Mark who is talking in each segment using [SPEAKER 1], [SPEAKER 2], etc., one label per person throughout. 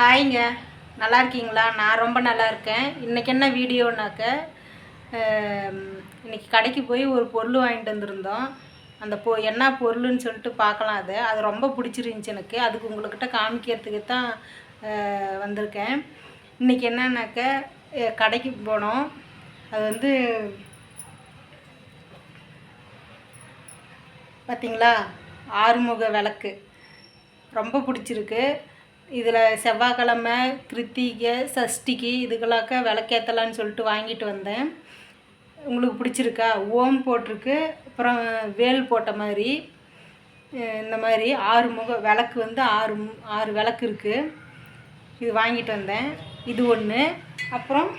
[SPEAKER 1] ஹாய்ங்க, நல்லா இருக்கீங்களா? நான் ரொம்ப நல்லா இருக்கேன். இன்றைக்கி என்ன வீடியோனாக்க, இன்றைக்கி கடைக்கு போய் ஒரு பொருள் வாங்கிட்டு வந்திருந்தோம். அந்த என்ன பொருள்னு சொல்லிட்டு பார்க்கலாம். அது ரொம்ப பிடிச்சிருந்துச்சி எனக்கு. அதுக்கு உங்கள்கிட்ட காமிக்கிறதுக்கு தான் வந்திருக்கேன். இன்றைக்கி என்னன்னாக்க, கடைக்கு போனோம். அது வந்து பார்த்திங்களா, ஆறுமுக விளக்கு ரொம்ப பிடிச்சிருக்கு. இதில் செவ்வாய்க்கிழமை, கிருத்திகை, சஷ்டிக்கு இதுக்கெல்லாக்க விளக்கேற்றலான்னு சொல்லிட்டு வாங்கிட்டு வந்தேன். உங்களுக்கு பிடிச்சிருக்கா? ஓம் போட்டிருக்கு, அப்புறம் வேல் போட்ட மாதிரி. இந்த மாதிரி 6 விளக்கு வந்து 6 விளக்கு இருக்குது. இது வாங்கிட்டு வந்தேன். இது ஒன்று. அப்புறம்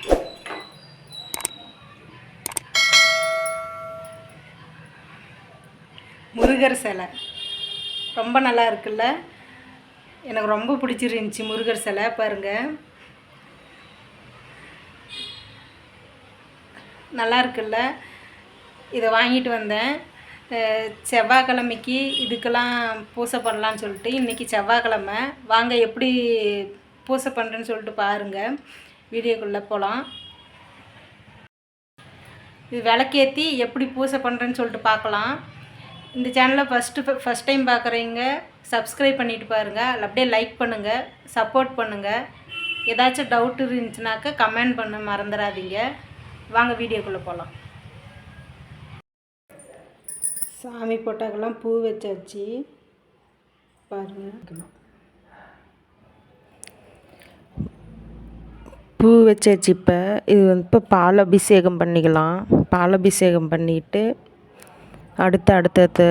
[SPEAKER 1] முருகர் சிலை ரொம்ப நல்லா இருக்குல்ல? எனக்கு ரொம்ப பிடிச்சிருந்துச்சி முருகர் சிலை. பாருங்கள், நல்லா இருக்குல்ல? இதை வாங்கிட்டு வந்தேன். செவ்வாய்க்கிழமைக்கு இதுக்கெல்லாம் பூஜை பண்ணலான்னு சொல்லிட்டு. இன்றைக்கி செவ்வாய்க்கிழமை. வாங்க எப்படி பூஜை பண்ணுறேன்னு சொல்லிட்டு பாருங்கள். வீடியோக்குள்ளே போகலாம். இது விளக்கேற்றி எப்படி பூஜை பண்ணுறேன்னு சொல்லிட்டு பார்க்கலாம். இந்த சேனலை ஃபஸ்ட் டைம் பார்க்குறீங்க, சப்ஸ்கிரைப் பண்ணிவிட்டு பாருங்கள். அதில் அப்படியே லைக் பண்ணுங்கள், சப்போர்ட் பண்ணுங்கள். ஏதாச்சும் டவுட் இருந்துச்சுனாக்கா கமெண்ட் பண்ண மறந்துடாதீங்க. வாங்க வீடியோக்குள்ளே போகலாம். சாமி போட்டாக்கெல்லாம் பூ வச்சாச்சு பாருங்கள்.
[SPEAKER 2] பூ வச்சாச்சு. இப்போ இது வந்து இப்போ பால் அபிஷேகம் பண்ணிக்கலாம். பால் அபிஷேகம் பண்ணிவிட்டு அடுத்த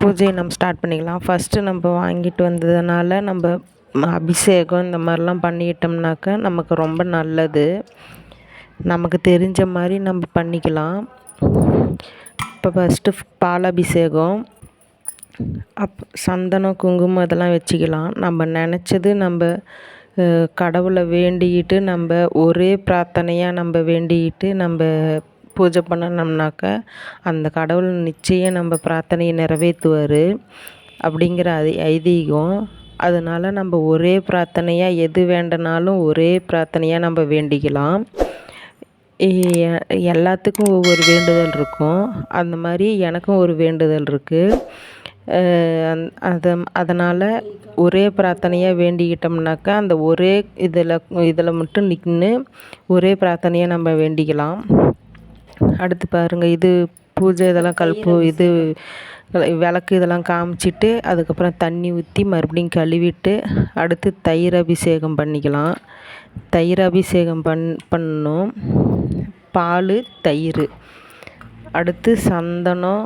[SPEAKER 2] பூஜையை நம்ம ஸ்டார்ட் பண்ணிக்கலாம். ஃபஸ்ட்டு நம்ம வாங்கிட்டு வந்ததுனால நம்ம அபிஷேகம் இந்த மாதிரிலாம் பண்ணிக்கிட்டோம்னாக்கா நமக்கு ரொம்ப நல்லது. நமக்கு தெரிஞ்ச மாதிரி நம்ம பண்ணிக்கலாம். இப்போ ஃபஸ்ட்டு பால் அபிஷேகம், சந்தனம், குங்குமம் இதெல்லாம் வச்சுக்கலாம். நம்ம நினச்சது நம்ம கடவுளை வேண்டிக்கிட்டு நம்ம ஒரே பிரார்த்தனையாக நம்ம வேண்டிக்கிட்டு நம்ம பூஜை பண்ணணும்னாக்கா அந்த கடவுள் நிச்சயம் நம்ம பிரார்த்தனையை நிறைவேற்றுவார் அப்படிங்கிற ஐதீகம். அதனால் நம்ம ஒரே பிரார்த்தனையாக எது வேண்டனாலும் ஒரே பிரார்த்தனையாக நம்ம வேண்டிக்கலாம். எல்லாத்துக்கும் ஒவ்வொரு வேண்டுதல் இருக்கும். அந்த மாதிரி எனக்கும் ஒரு வேண்டுதல் இருக்குது. அதனால் ஒரே பிரார்த்தனையாக வேண்டிக்கிட்டோம்னாக்கா அந்த ஒரே இதில் மட்டும் நின்று ஒரே பிரார்த்தனையாக நம்ம வேண்டிக்கலாம். அடுத்து பாருங்கள், இது பூஜை இதெல்லாம் இது விளக்கு இதெல்லாம் காமிச்சிட்டு அதுக்கப்புறம் தண்ணி ஊற்றி மறுபடியும் கழுவிட்டு அடுத்து தயிர் அபிஷேகம் பண்ணிக்கலாம். தயிர் அபிஷேகம் பண்ணணும். பால், தயிர், அடுத்து சந்தனம்,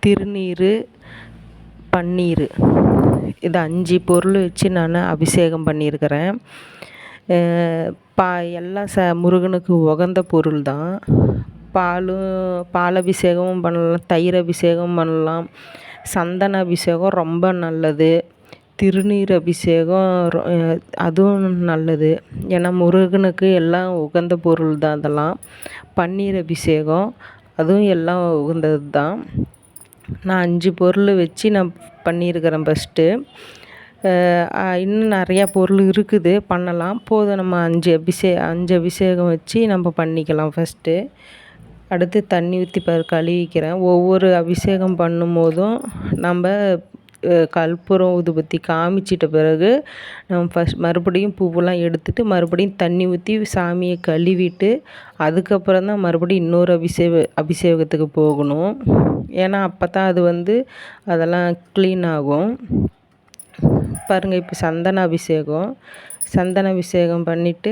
[SPEAKER 2] திருநீர், பன்னீர், இது 5 பொருள் வச்சு நான் அபிஷேகம் பண்ணியிருக்கிறேன். எல்லாம் முருகனுக்கு உகந்த பொருள் தான். பால் அபிஷேகமும் பண்ணலாம், தயிர் அபிஷேகம் பண்ணலாம். சந்தன அபிஷேகம் ரொம்ப நல்லது. திருநீர் அபிஷேகம் அதுவும் நல்லது. ஏன்னா முருகனுக்கு எல்லாம் உகந்த பொருள் தான் அதெல்லாம். பன்னீர் அபிஷேகம் அதுவும் எல்லாம் உகந்தது தான். நான் 5 பொருள் வச்சு நான் பண்ணியிருக்கிறேன் ஃபஸ்ட்டு. இன்னும் நிறையா பொருள் இருக்குது, பண்ணலாம். போதும், நம்ம 5 அபிஷேகம் வச்சு நம்ம பண்ணிக்கலாம் ஃபஸ்ட்டு. அடுத்து தண்ணி ஊற்றி கழுவிக்கிறேன். ஒவ்வொரு அபிஷேகம் பண்ணும் போதும் நம்ம கற்பூரம் ஊதுபத்தி காமிச்சிட்ட பிறகு நம்ம மறுபடியும் பூவெல்லாம் எடுத்துகிட்டு மறுபடியும் தண்ணி ஊற்றி சாமியை கழுவிட்டு அதுக்கப்புறம் தான் மறுபடியும் இன்னொரு அபிஷேகத்துக்கு போகணும். ஏன்னா அப்போ தான் அது வந்து அதெல்லாம் க்ளீன் ஆகும். பாருங்கள், இப்போ சந்தன அபிஷேகம் பண்ணிவிட்டு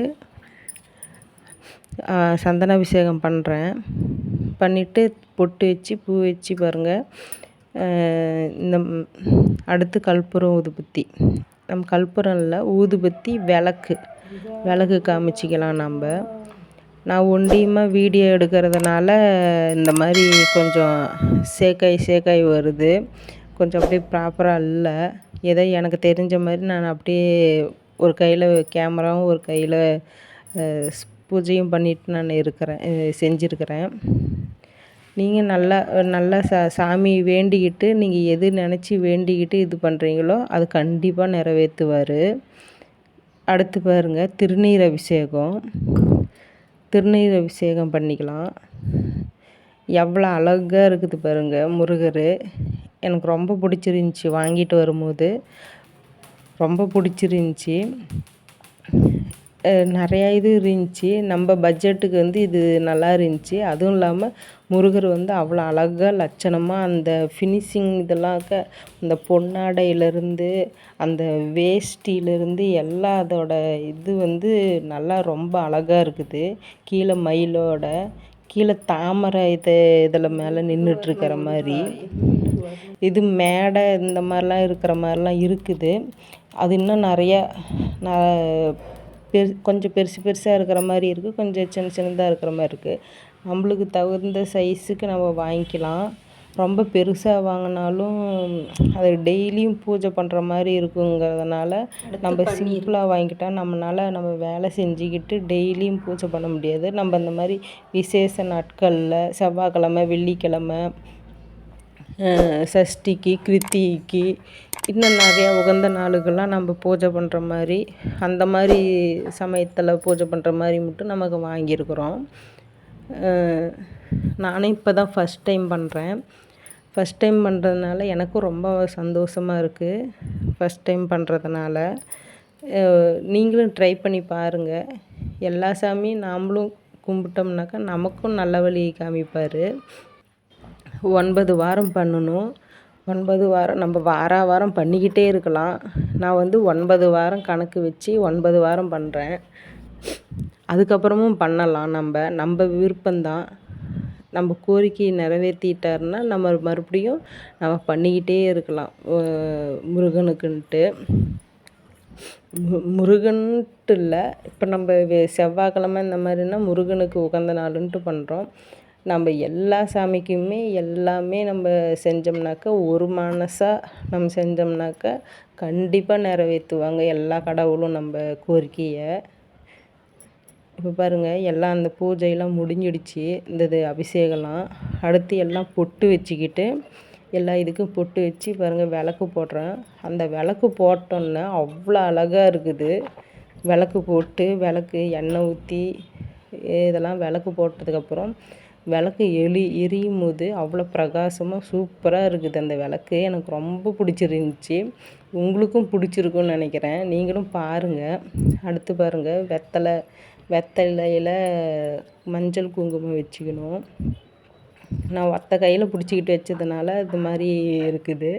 [SPEAKER 2] சந்தன அபிஷேகம் பண்ணுறேன். பண்ணிவிட்டு பொட்டு வச்சு பூ வச்சு பாருங்கள். இந்த அடுத்து கற்பூரம் ஊதுபத்தி, நம்ம கற்பூரம் இல்லை ஊதுபத்தி, விளக்கு காமிச்சிக்கலாம். நான் ஒண்டியமாக வீடியோ எடுக்கிறதுனால இந்த மாதிரி கொஞ்சம் சேக்காய் வருது. கொஞ்சம் அப்படியே ப்ராப்பராக இல்லை. ஏதோ எனக்கு தெரிஞ்ச மாதிரி நான் அப்படியே ஒரு கையில் கேமராவும் ஒரு கையில் பூஜையும் பண்ணிட்டு நான் செஞ்சுருக்கிறேன். நீங்கள் நல்லா சாமி வேண்டிக்கிட்டு நீங்கள் எது நினச்சி வேண்டிக்கிட்டு இது பண்ணுறீங்களோ அது கண்டிப்பாக நிறைவேற்றுவார். அடுத்து பாருங்கள், திருநீர் அபிஷேகம் பண்ணிக்கலாம். எவ்வளோ அழகாக இருக்குது பாருங்கள் முருகர். எனக்கு ரொம்ப பிடிச்சிருந்துச்சி, வாங்கிட்டு வரும்போது ரொம்ப பிடிச்சிருந்துச்சி. நிறையா இது இருந்துச்சு, நம்ம பட்ஜெட்டுக்கு வந்து இது நல்லா இருந்துச்சு. அதுவும் இல்லாமல் முருகர் வந்து அவ்வளோ அழகாக லட்சணமாக அந்த ஃபினிஷிங் இதெல்லாம் அந்த பொன்னாடையிலேருந்து அந்த வேஷ்டியிலேருந்து எல்லா அதோட இது வந்து நல்லா ரொம்ப அழகாக இருக்குது. கீழே மயிலோட கீழே தாமரை இதில் மேலே நின்றுட்டுருக்கிற மாதிரி இது மேடை இந்த மாதிரிலாம் இருக்கிற மாதிரிலாம் இருக்குது. அது இன்னும் நிறையா கொஞ்சம் பெருசாக இருக்கிற மாதிரி இருக்குது, கொஞ்சம் சின்னதாக இருக்கிற மாதிரி இருக்குது. நம்மளுக்கு தகுந்த சைஸுக்கு நம்ம வாங்கிக்கலாம். ரொம்ப பெருசாக வாங்கினாலும் அது டெய்லியும் பூஜை பண்ணுற மாதிரி இருக்குங்கிறதுனால நம்ம சிம்பிளாக வாங்கிட்டால் நம்ம வேலை செஞ்சுக்கிட்டு டெய்லியும் பூஜை பண்ண முடியாது. நம்ம இந்த மாதிரி விசேஷ நாட்களில் செவ்வாய்க்கிழமை, வெள்ளிக்கிழமை, சஷ்டிக்கு, கிருத்திகைக்கு, இன்னும் நிறையா உகந்த நாளுக்கெல்லாம் நம்ம பூஜை பண்ணுற மாதிரி அந்த மாதிரி சமயத்தில் பூஜை பண்ணுற மாதிரி மட்டும் நமக்கு வாங்கியிருக்குறோம். நானே இப்போ தான் ஃபஸ்ட் டைம் பண்ணுறேன். ஃபஸ்ட் டைம் பண்ணுறதுனால எனக்கும் ரொம்ப சந்தோஷமாக இருக்குது. ஃபஸ்ட் டைம் பண்ணுறதுனால நீங்களும் ட்ரை பண்ணி பாருங்கள். எல்லா சாமியும் நாமளும் கும்பிட்டோம்னாக்கா நமக்கும் நல்ல வழி காமிப்பார். 9 வாரம் பண்ணணும். 9 வாரம் நம்ம வாரம் பண்ணிக்கிட்டே இருக்கலாம். நான் வந்து 9 வாரம் கணக்கு வச்சு 9 வாரம் பண்ணுறேன். அதுக்கப்புறமும் பண்ணலாம். நம்ம விருப்பம்தான். நம்ம கோரிக்கையை நிறைவேற்றிட்டாருன்னா நம்ம மறுபடியும் நம்ம பண்ணிக்கிட்டே இருக்கலாம். முருகன்ட்டு இல்லை, இப்போ நம்ம செவ்வாய்க்கிழமை இந்த மாதிரினா முருகனுக்கு உகந்த நாளுன்ட்டு பண்ணுறோம். நம்ம எல்லா சாமிக்குமே எல்லாமே நம்ம செஞ்சோம்னாக்கா, ஒரு மனசாக நம்ம செஞ்சோம்னாக்கா கண்டிப்பாக நிறைவேற்றுவாங்க எல்லா கடவுளும் நம்ம கோரிக்கையை. இப்போ பாருங்கள், எல்லாம் அந்த பூஜையெல்லாம் முடிஞ்சிடுச்சு. இந்த அபிஷேகம்லாம் அடுத்து எல்லாம் பொட்டு வச்சுக்கிட்டு எல்லா இதுக்கும் பொட்டு வச்சு பாருங்கள் விளக்கு போடுறேன். அந்த விளக்கு போட்டோன்னே அவ்வளோ அழகாக இருக்குது. விளக்கு போட்டு எண்ணெய் ஊற்றி இதெல்லாம் விளக்கு போட்டதுக்கப்புறம் விளக்கு எரியும் போது அவ்வளோ பிரகாசமாக சூப்பராக இருக்குது. அந்த விளக்கு எனக்கு ரொம்ப பிடிச்சிருந்துச்சி. உங்களுக்கும் பிடிச்சிருக்குன்னு நினைக்கிறேன். நீங்களும் பாருங்கள். அடுத்து பாருங்கள், வெத்தலையில் மஞ்சள் குங்குமம் வச்சுக்கணும். நான் ஒத்த கையில் பிடிச்சிக்கிட்டு வச்சதுனால இது மாதிரி இருக்குது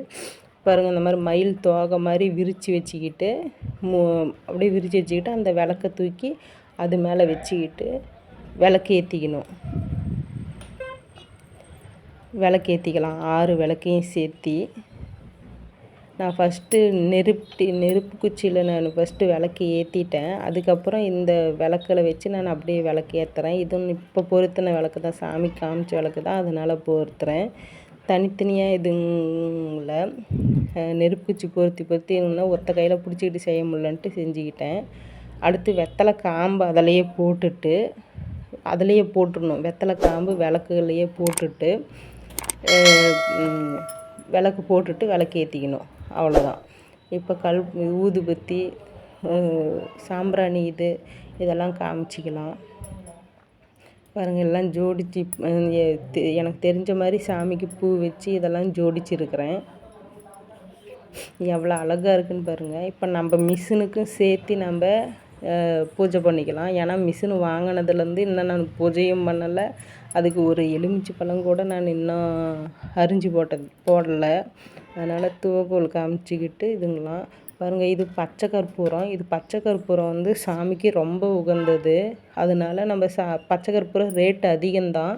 [SPEAKER 2] பாருங்கள். இந்த மாதிரி மயில் தோகை மாதிரி விரித்து வச்சுக்கிட்டு அப்படியே விரித்து வச்சுக்கிட்டு அந்த விளக்கை தூக்கி அது மேலே வச்சுக்கிட்டு விளக்கு ஏற்றிக்கலாம். 6 விளக்கையும் சேர்த்தி நான் ஃபஸ்ட்டு நெருப்பு குச்சியில் நான் ஃபஸ்ட்டு விளக்கு ஏற்றிட்டேன். அதுக்கப்புறம் இந்த விளக்கில் வச்சு நான் அப்படியே விளக்கு ஏற்றுறேன். இதுவும் இப்போ பொருத்தின விளக்கு தான், சாமி காமிச்ச விளக்கு தான், அதனால் பொருத்துறேன். தனித்தனியாக இதுங்கள நெருப்பு குச்சி பொருத்தி இன்னும் ஒத்த கையில் பிடிச்சிக்கிட்டு செய்ய முடியலன்ட்டு செஞ்சுக்கிட்டேன். அடுத்து வெத்தலை காம்பு அதிலையே போட்டுடணும். வெத்தலை காம்பு விளக்குகளையே போட்டுட்டு விளக்கு போட்டுட்டு விளக்கு ஏற்றிக்கணும். அவ்வளோதான். இப்போ ஊதுபத்தி, சாம்பிராணி இதெல்லாம் காமிச்சிக்கலாம். பாருங்கள், எல்லாம் ஜோடிச்சு எனக்கு தெரிஞ்ச மாதிரி சாமிக்கு பூ வச்சு இதெல்லாம் ஜோடிச்சிருக்கிறேன். எவ்வளோ அழகாக இருக்குதுன்னு பாருங்கள். இப்போ நம்ம மிஷினுக்கும் சேர்த்து நம்ம பூஜை பண்ணிக்கலாம். ஏன்னா மிஷின் வாங்கினதுலேருந்து இன்னும் நான் பூஜையும் பண்ணலை. அதுக்கு ஒரு எலுமிச்சை பழம் கூட நான் இன்னும் அரிஞ்சு போடலை. அதனால் தூவக்கோல் காமிச்சிக்கிட்டு இதுங்களாம் பாருங்கள். இது பச்சை கற்பூரம் வந்து சாமிக்கு ரொம்ப உகந்தது. அதனால நம்ம பச்சை கற்பூரம் ரேட்டு அதிகம்தான்.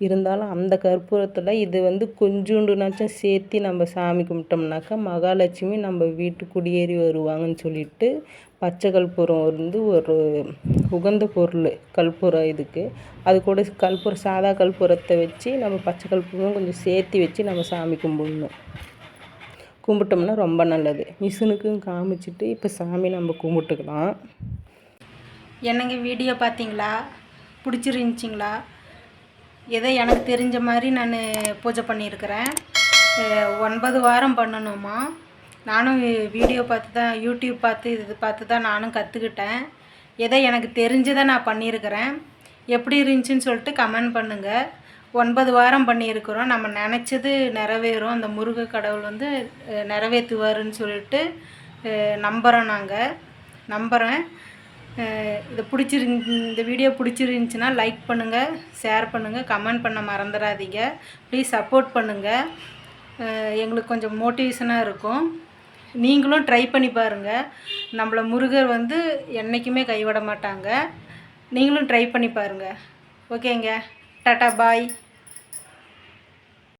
[SPEAKER 2] இருந்தாலும் அந்த கற்பூரத்தில் இது வந்து கொஞ்சோண்டுனாச்சும் சேர்த்து நம்ம சாமி கும்பிட்டோம்னாக்கா மகாலட்சுமி நம்ம வீட்டுக்கு குடியேறி வருவாங்கன்னு சொல்லிட்டு பச்சை கற்பூரம் வந்து ஒரு உகந்த பொருள் கற்பூரம் இதுக்கு. அது கூட சாதா கற்பூரத்தை வச்சு நம்ம பச்சை கற்பூரம் கொஞ்சம் சேர்த்து வச்சு நம்ம சாமி கும்பிட்டோம்னா ரொம்ப நல்லது. மிஷினுக்கும் காமிச்சிட்டு இப்போ சாமி நம்ம கும்பிட்டுக்கலாம்.
[SPEAKER 1] என்னங்க வீடியோ பார்த்தீங்களா? பிடிச்சிருந்துச்சிங்களா? ஏதோ எனக்கு தெரிஞ்ச மாதிரி நான் பூஜை பண்ணியிருக்கிறேன். 9 வாரம் பண்ணணுமா. நானும் வீடியோ பார்த்து தான், யூடியூப் பார்த்து இது பார்த்து தான் நானும் கற்றுக்கிட்டேன். ஏதோ எனக்கு தெரிஞ்சதை நான் பண்ணியிருக்கிறேன். எப்படி இருந்துச்சுன்னு சொல்லிட்டு கமெண்ட் பண்ணுங்கள். 9 வாரம் பண்ணியிருக்கிறோம். நம்ம நினச்சது நிறைவேறும். அந்த முருக கடவுள் வந்து நிறைவேற்றுவாருன்னு சொல்லிட்டு நம்புகிறோம். நம்புகிறேன். இந்த வீடியோ பிடிச்சிருந்துச்சின்னா லைக் பண்ணுங்கள், ஷேர் பண்ணுங்கள், கமெண்ட் பண்ண மறந்துடாதீங்க. ப்ளீஸ் சப்போர்ட் பண்ணுங்கள். எங்களுக்கு கொஞ்சம் மோட்டிவேஷனாக இருக்கும். நீங்களும் ட்ரை பண்ணி பாருங்கள். நம்மளை முருகர் வந்து என்றைக்குமே கைவிட மாட்டாங்க. நீங்களும் ட்ரை பண்ணி பாருங்கள். ஓகேங்க, டாட்டா பாய்.